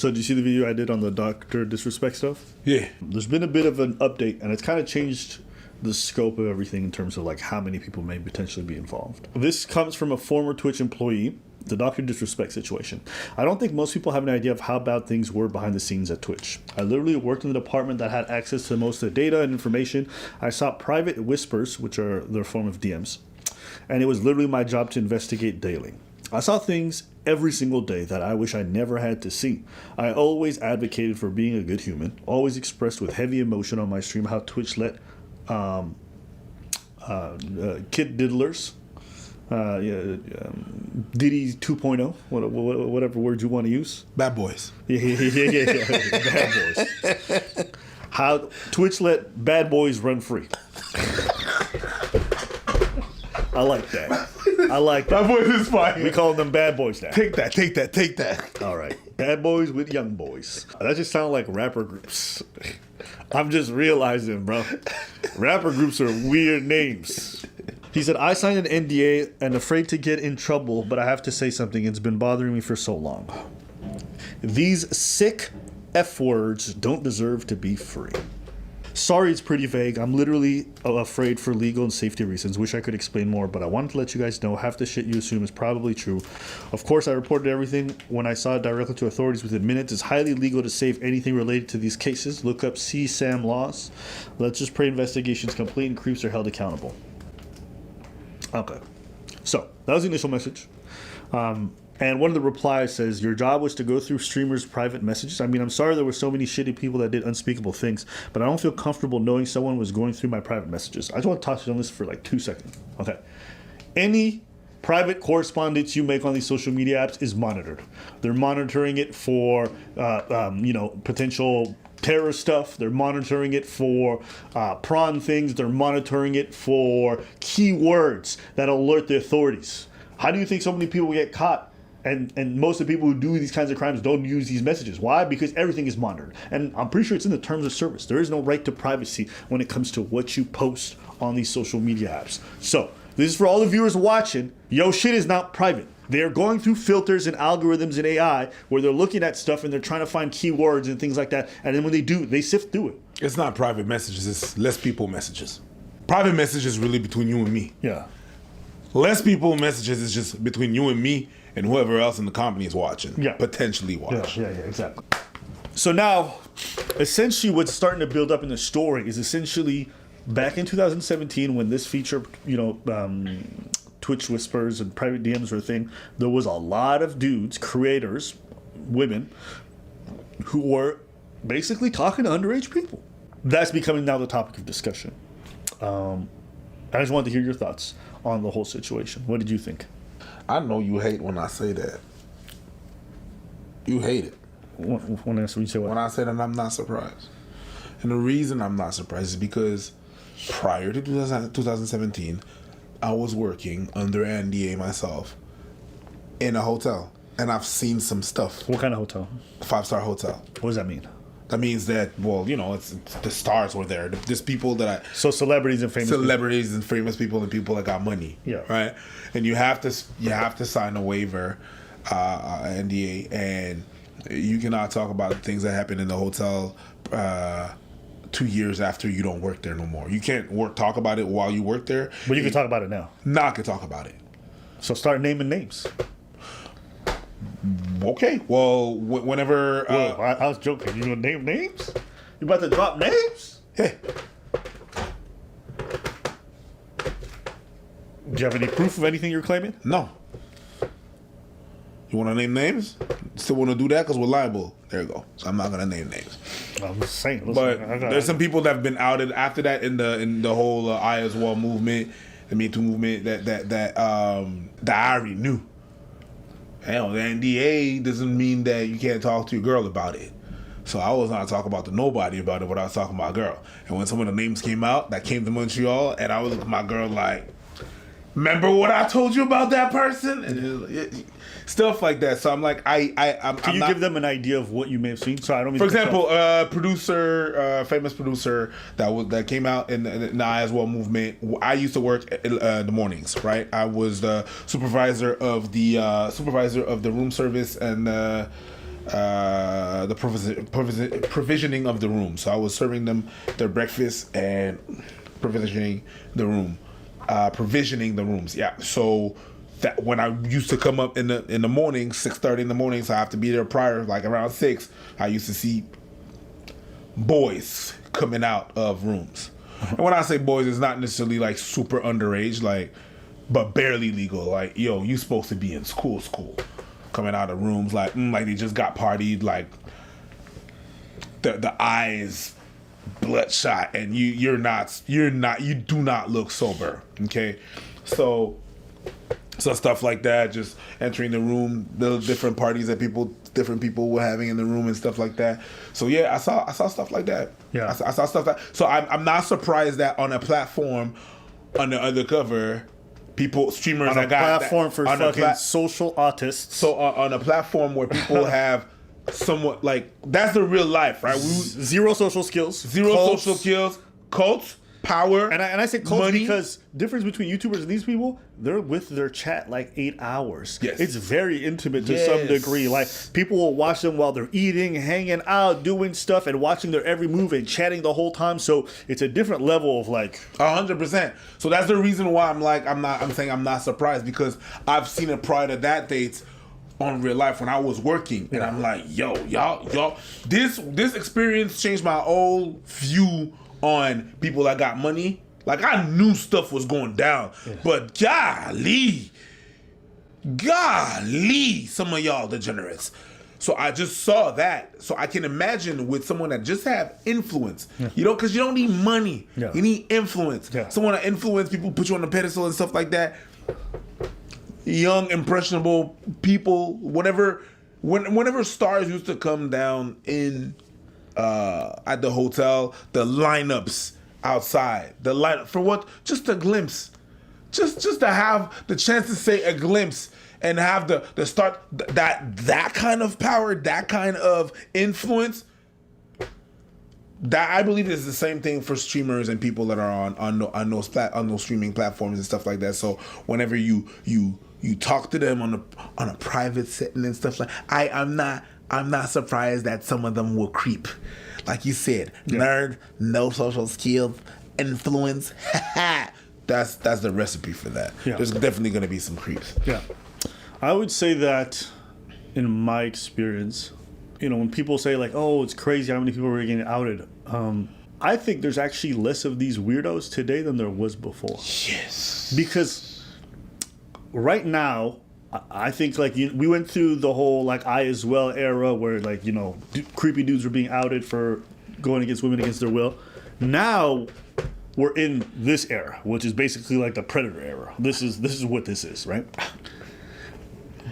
So did you see the video I did on the DrDisrespect stuff? Yeah. There's been a bit of an update, and it's kind of changed the scope of everything in terms of like how many people may potentially be involved. This comes from a former Twitch employee, the DrDisrespect situation. I don't think most people have an idea of how bad things were behind the scenes at Twitch. I literally worked in the department that had access to most of the data and information. I saw private whispers, which are their form of DMs, and it was literally my job to investigate daily. I saw things every single day that I wish I never had to see. I always advocated for being a good human, always expressed with heavy emotion on my stream how Twitch let kid diddlers, Diddy 2.0, whatever word you want to use. Bad boys. Yeah. Bad boys. How Twitch let bad boys run free. I like that. Bad boys is fine. We call them bad boys now. Take that. All right. Bad boys with young boys. That just sounds like rapper groups. I'm just realizing, bro. Rapper groups are weird names. He said, I signed an NDA and afraid to get in trouble, but I have to say something. It's been bothering me for so long. These sick F words don't deserve to be free. Sorry, it's pretty vague. I'm literally afraid for legal and safety reasons. Wish I could explain more, but I wanted to let you guys know half the shit you assume is probably true. Of course, I reported everything when I saw it directly to authorities within minutes. It's highly legal to save anything related to these cases. Look up CSAM laws. Let's just pray investigations complete and creeps are held accountable. Okay. So, that was the initial message. And one of the replies says, your job was to go through streamers' private messages. I mean, I'm sorry there were so many shitty people that did unspeakable things, but I don't feel comfortable knowing someone was going through my private messages. I just want to touch on this for like 2 seconds. Okay. Any private correspondence you make on these social media apps is monitored. They're monitoring it for, potential terror stuff. They're monitoring it for prawn things. They're monitoring it for keywords that alert the authorities. How do you think so many people get caught? And most of the people who do these kinds of crimes don't use these messages. Why? Because everything is monitored. And I'm pretty sure it's in the terms of service. There is no right to privacy when it comes to what you post on these social media apps. So this is for all the viewers watching. Yo, shit is not private. They're going through filters and algorithms and AI where they're looking at stuff and they're trying to find keywords and things like that. And then when they do, they sift through it. It's not private messages. It's less people messages. Private messages really between you and me. Yeah. Less people messages is just between you and me and whoever else in the company is watching. Yeah. Potentially watching. Yeah, exactly. So now, essentially what's starting to build up in the story is essentially back in 2017 when this feature, Twitch whispers and private DMs were a thing, there was a lot of dudes, creators, women, who were basically talking to underage people. That's becoming now the topic of discussion. I just wanted to hear your thoughts on the whole situation. What did you think? I know you hate when I say that. You hate it. When you say what? When I say that, I'm not surprised. And the reason I'm not surprised is because prior to 2017, I was working under NDA myself in a hotel. And I've seen some stuff. What kind of hotel? 5-star hotel. What does that mean? That means that, it's the stars were there. There's people that So celebrities and famous and famous people and people that got money. Yeah. Right? And you have to sign a waiver, NDA, and you cannot talk about things that happen in the hotel 2 years after you don't work there no more. You can't talk about it while you work there. But you can talk about it now. Now I can talk about it. So start naming names. Okay. Well, whenever... I was joking. You gonna name names? You about to drop names? Hey. Do you have any proof of anything you're claiming? No. You want to name names? Still want to do that because we're liable. There you go. So I'm not gonna name names. I'm just saying. But there's some people that have been outed after that in the whole I as well movement, the Me Too movement that I already knew. Hell, the NDA doesn't mean that you can't talk to your girl about it. So I was not talking about to nobody about it, but I was talking about my girl. And when some of the names came out, that came to Montreal, and I was looking at my girl like, remember what I told you about that person? And stuff like that. So I'm like, Can you give them an idea of what you may have seen? So I don't mean. For example, famous producer that came out in the I as well movement. I used to work in the mornings, right? I was the supervisor of the room service and provisioning of the room. So I was serving them their breakfast and provisioning the rooms. Yeah. So that when I used to come up in the morning, 6:30 in the morning, so I have to be there prior, like around 6. I used to see boys coming out of rooms. And when I say boys, it's not necessarily like super underage, like, but barely legal. Like, yo, you supposed to be in school, coming out of rooms like they just got partied, like the eyes bloodshot, and you do not look sober. Okay, so stuff like that, just entering the room, the different parties that different people were having in the room and stuff like that. So yeah, I saw stuff like that. Yeah, I saw stuff that. So I'm not surprised that on a platform, on the undercover, streamers on a that got platform that, for fucking social autists. So on a platform where people have somewhat like, that's the real life, right? Zero social skills, social skills, cults, power, and I say cults money. Because difference between YouTubers and these people, they're with their chat like 8 hours. Yes. It's very intimate to some degree. Like, people will watch them while they're eating, hanging out, doing stuff, and watching their every move and chatting the whole time. So it's a different level of like 100%. So that's the reason why I'm saying I'm not surprised, because I've seen it prior to that date on real life when I was working, and I'm like, yo, y'all, this experience changed my whole view on people that got money. Like, I knew stuff was going down, but golly, some of y'all degenerates. So I just saw that. So I can imagine with someone that just have influence, because you don't need money. Yeah. You need influence. Yeah. Someone that influence people, put you on the pedestal and stuff like that. Young, impressionable people, whenever stars used to come down in at the hotel, the lineups outside, the lineup for what? Just a glimpse, just to have the chance to say a glimpse and have the start that kind of power, that kind of influence. That I believe is the same thing for streamers and people that are on those streaming platforms and stuff like that. So whenever you talk to them on a private setting and stuff like, I'm not surprised that some of them will creep. Like you said, nerd, no social skills, influence. That's the recipe for that. Yeah. There's definitely going to be some creeps. Yeah. I would say that in my experience, when people say like, oh, it's crazy how many people are getting outed, I think there's actually less of these weirdos today than there was before. Yes. Because right now, I think like we went through the whole like I as well era where like, creepy dudes were being outed for going against women against their will. Now we're in this era, which is basically like the Predator era. This is what this is, right?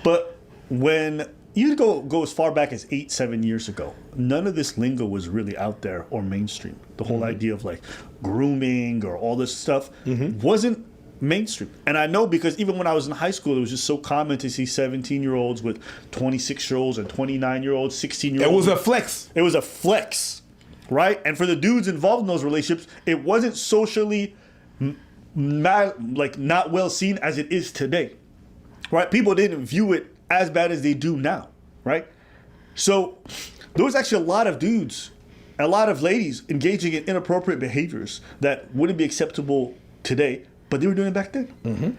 But when you go as far back as 8-7 years ago, none of this lingo was really out there or mainstream. The whole idea of like grooming or all this stuff wasn't mainstream. And I know because even when I was in high school, it was just so common to see 17-year-olds with 26-year-olds and 29-year-olds, 16-year-olds. It was a flex. It was a flex, right? And for the dudes involved in those relationships, it wasn't socially not well seen as it is today, right? People didn't view it as bad as they do now, right? So there was actually a lot of dudes, a lot of ladies engaging in inappropriate behaviors that wouldn't be acceptable today, but they were doing it back then. Mm-hmm.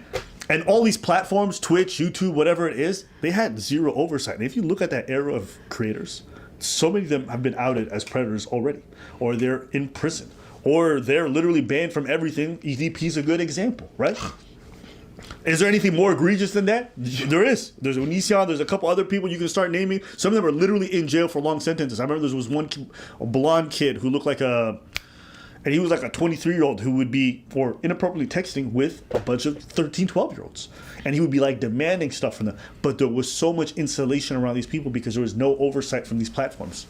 And all these platforms, Twitch, YouTube, whatever it is, they had zero oversight. And if you look at that era of creators, so many of them have been outed as predators already, or they're in prison, or they're literally banned from everything. EDP's a good example, right? Is there anything more egregious than that? There is. There's Onision, there's a couple other people you can start naming. Some of them are literally in jail for long sentences. I remember there was one blonde kid who looked like and he was like a 23-year-old who would be for inappropriately texting with a bunch of 13, 12-year-olds. And he would be like demanding stuff from them. But there was so much insulation around these people because there was no oversight from these platforms.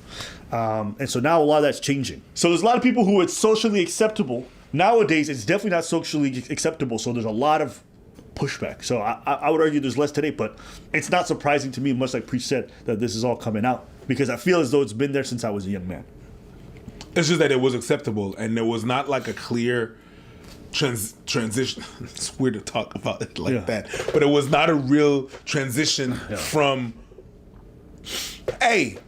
And so now a lot of that's changing. So there's a lot of people who it's socially acceptable. Nowadays, it's definitely not socially acceptable. So there's a lot of pushback. So I would argue there's less today, but it's not surprising to me, much like Preach said, that this is all coming out. Because I feel as though it's been there since I was a young man. It's just that it was acceptable, and there was not like a clear transition. It's weird to talk about it like that, but it was not a real transition from, hey,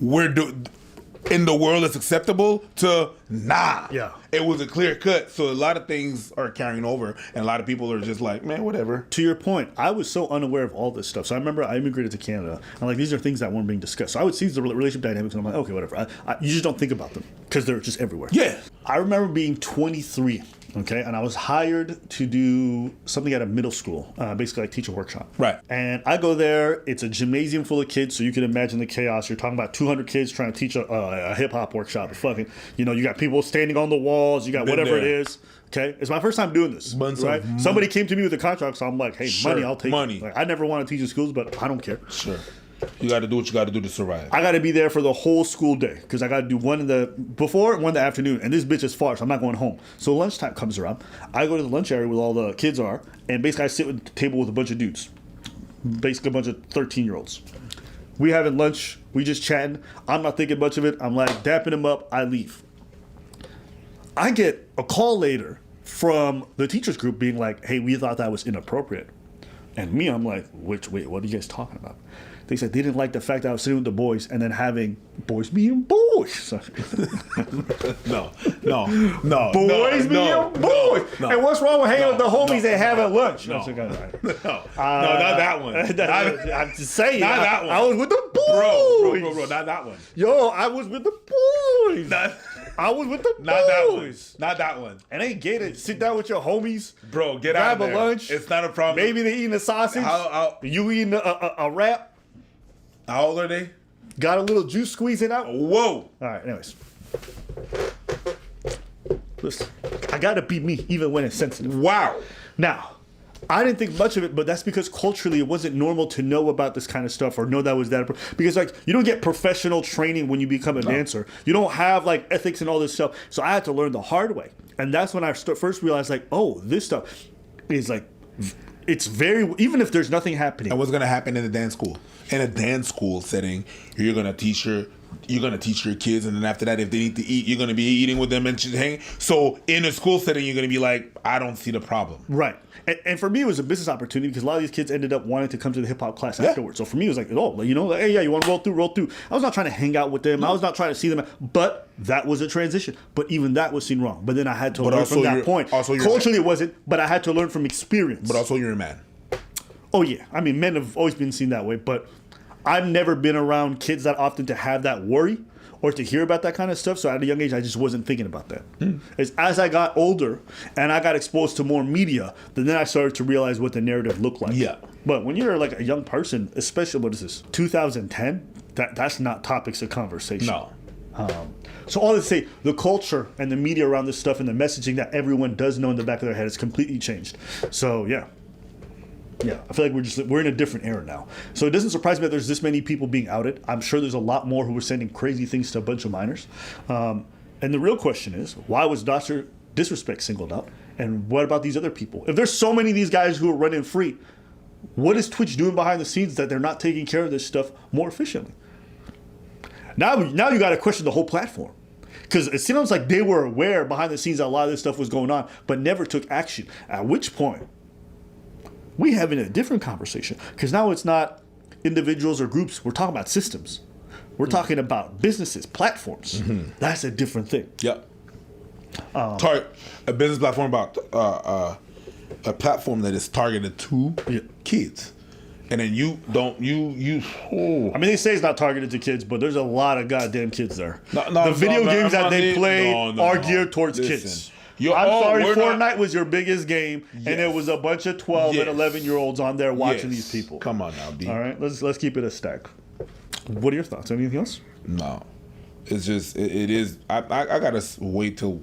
in the world it's acceptable to nah. Yeah. It was a clear cut. So a lot of things are carrying over, and a lot of people are just like, man, whatever. To your point, I was so unaware of all this stuff. So I remember I immigrated to Canada, and like these are things that weren't being discussed. So I would see the relationship dynamics, and I'm like, okay, whatever. You just don't think about them because they're just everywhere. Yeah. I remember being 23. Okay, and I was hired to do something at a middle school, basically like teach a workshop. Right. And I go there. It's a gymnasium full of kids, so you can imagine the chaos. You're talking about 200 kids trying to teach a hip hop workshop. It's fucking, you got people standing on the walls. You got whatever it is. Okay, it's my first time doing this. Right? Somebody came to me with a contract, so I'm like, hey, Sure. money, I'll take Money. it. Like, I never want to teach in schools, but I don't care. Sure. You got to do what you got to do to survive. I got to be there for the whole school day because I got to do one in the before, one in the afternoon, and this bitch is far, so I'm not going home. So lunchtime comes around. I go to the lunch area where all the kids are, and basically I sit at the table with a bunch of dudes, basically a bunch of 13-year-olds. We having lunch, we just chatting. I'm not thinking much of it. I'm like dapping them up. I leave. I get a call later from the teachers group being like, "Hey, we thought that was inappropriate," and me, I'm like, "Wait, what are you guys talking about?" They said they didn't like the fact that I was sitting with the boys and then having boys being boys. No. Boys being boys. No. And what's wrong with hanging with the homies and having lunch? No. That's okay, all right. No, not that one. I'm just saying. Not that one. I was with the boys. Bro, not that one. Yo, I was with the boys. I was with the Not that one. boys. Not that one. And ain't get it. Sit down with your homies. Bro, get out of there. Grab a lunch. It's not a problem. Maybe they eating a sausage. You eating a wrap. How old are they? Got a little juice squeezing out. Whoa. All right, anyways. Listen, I gotta be me even when it's sensitive. Wow. Now, I didn't think much of it, but that's because culturally it wasn't normal to know about this kind of stuff or know that was that. Because like you don't get professional training when you become a dancer. You don't have like ethics and all this stuff. So I had to learn the hard way, and that's when I first realized like, oh, this stuff is like, it's very, even if there's nothing happening. And what's gonna happen in a dance school? In a dance school setting, you're gonna teach your kids, and then after that, if they need to eat, you're gonna be eating with them and just hang. So in a school setting, you're gonna be like, I don't see the problem. Right. And for me, it was a business opportunity because a lot of these kids ended up wanting to come to the hip hop class afterwards. So for me, it was like, hey, yeah, you want to roll through. I was not trying to hang out with them. No. I was not trying to see them. But that was a transition. But even that was seen wrong. But then I had to learn from that point. Culturally, it wasn't, but I had to learn from experience. But also, you're a man. Oh, yeah. I mean, men have always been seen that way. But I've never been around kids that often to have that worry or to hear about that kind of stuff. So at a young age, I just wasn't thinking about that. As I got older and I got exposed to more media, then I started to realize what the narrative looked like. Yeah. But when you're like a young person, especially, what is this, 2010, that's not topics of conversation. No. So all to say, the culture and the media around this stuff and the messaging that everyone does know in the back of their head has completely changed. So yeah. Yeah, I feel like we're in a different era now. So it doesn't surprise me that there's this many people being outed. I'm sure there's a lot more who are sending crazy things to a bunch of minors. And the real question is, why was DrDisrespect singled out? And what about these other people? If there's so many of these guys who are running free, what is Twitch doing behind the scenes that they're not taking care of this stuff more efficiently? Now you got to question the whole platform. Because it seems like they were aware behind the scenes that a lot of this stuff was going on, but never took action. At which point, we having a different conversation, because now it's not individuals or groups. We're talking about systems. We're talking about businesses, platforms. Mm-hmm. That's a different thing. Yep. A business platform about a platform that is targeted to kids, and then I mean, they say it's not targeted to kids, but there's a lot of goddamn kids there. The video games that they play are geared towards kids. I'm sorry, Fortnite was your biggest game, and it was a bunch of 12 and 11-year-olds on there watching these people. Come on now, D. All right, let's keep it a stack. What are your thoughts? Anything else? No, it's just it is. I gotta wait till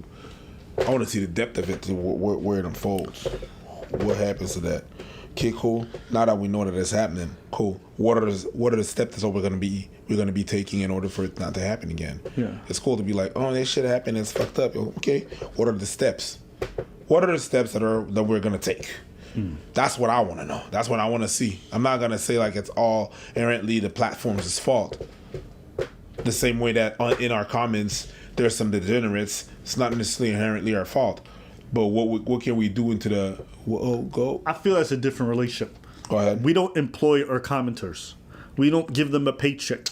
I want to see the depth of it to where it unfolds. What happens to that? Okay, cool. Now that we know that it's happening, cool. What are the steps that we're gonna be taking in order for it not to happen again? Yeah. It's cool to be like, oh, this shit happened. It's fucked up. Okay, what are the steps? What are the steps that we're gonna take? That's what I want to know. That's what I want to see. I'm not gonna say like it's all inherently the platform's fault. The same way that in our comments there's some degenerates. It's not necessarily inherently our fault. But what can we do into the go? I feel that's a different relationship. Go ahead. We don't employ our commenters. We don't give them a paycheck.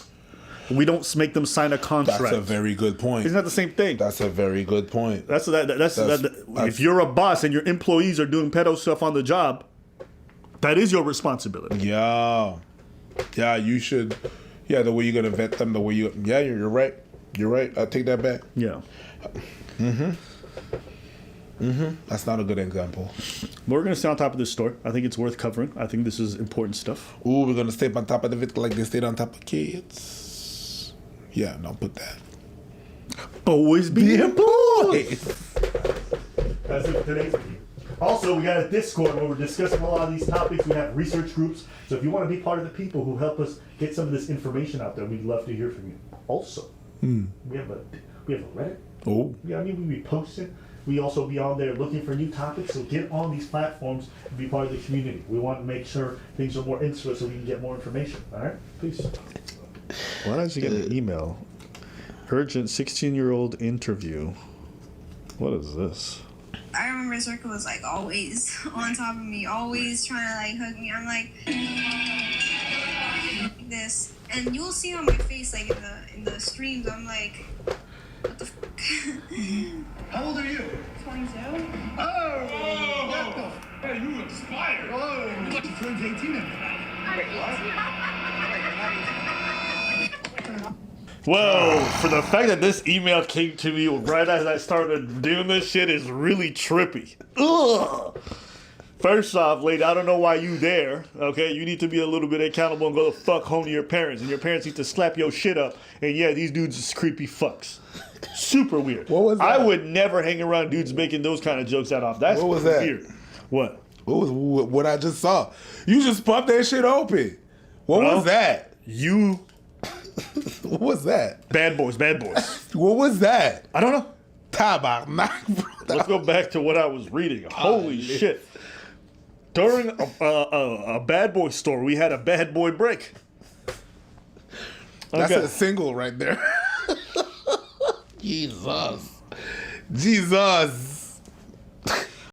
We don't make them sign a contract. That's a very good point. Isn't that the same thing? That's a very good point. If you're a boss and your employees are doing pedo stuff on the job, that is your responsibility. Yeah, you should. Yeah, the way you're gonna vet them, the way you. Yeah, you're right. You're right. I take that back. Yeah. That's not a good example. We're gonna stay on top of this story. I think it's worth covering. I think this is important stuff. Ooh, we're gonna stay on top of it like they stayed on top of kids. Yeah, no, put that. Boys being boys. That's it for today's video. Also, we got a Discord where we're discussing a lot of these topics. We have research groups. So if you want to be part of the people who help us get some of this information out there, we'd love to hear from you. Also, we have a Reddit. Oh. Yeah, we be posting. We also be on there looking for new topics. So get on these platforms and be part of the community. We want to make sure things are more interesting so we can get more information. All right? Peace. Why did you get an email? Urgent 16-year-old interview. What is this? I remember Circle was like always on top of me, always trying to like hug me. I'm like this, and you'll see on my face like in the streams. I'm like, what the fuck? How old are you? 22. Oh! Hey, you inspired. Oh, you like to turn 18 in Whoa, for the fact that this email came to me right as I started doing this shit is really trippy. Ugh. First off, lady, I don't know why you there, okay? You need to be a little bit accountable and go the fuck home to your parents. And your parents need to slap your shit up. And yeah, these dudes is creepy fucks. Super weird. What was that? I would never hang around dudes making those kind of jokes out off. That's What was that? weird. What? What I just saw? You just popped that shit open. What was that? You... What was that? Bad boys. What was that? I don't know. Tabarnak, bro. Let's go back to what I was reading. Holy shit. During a bad boy store, we had a bad boy break. That's Okay. a single right there. Jesus.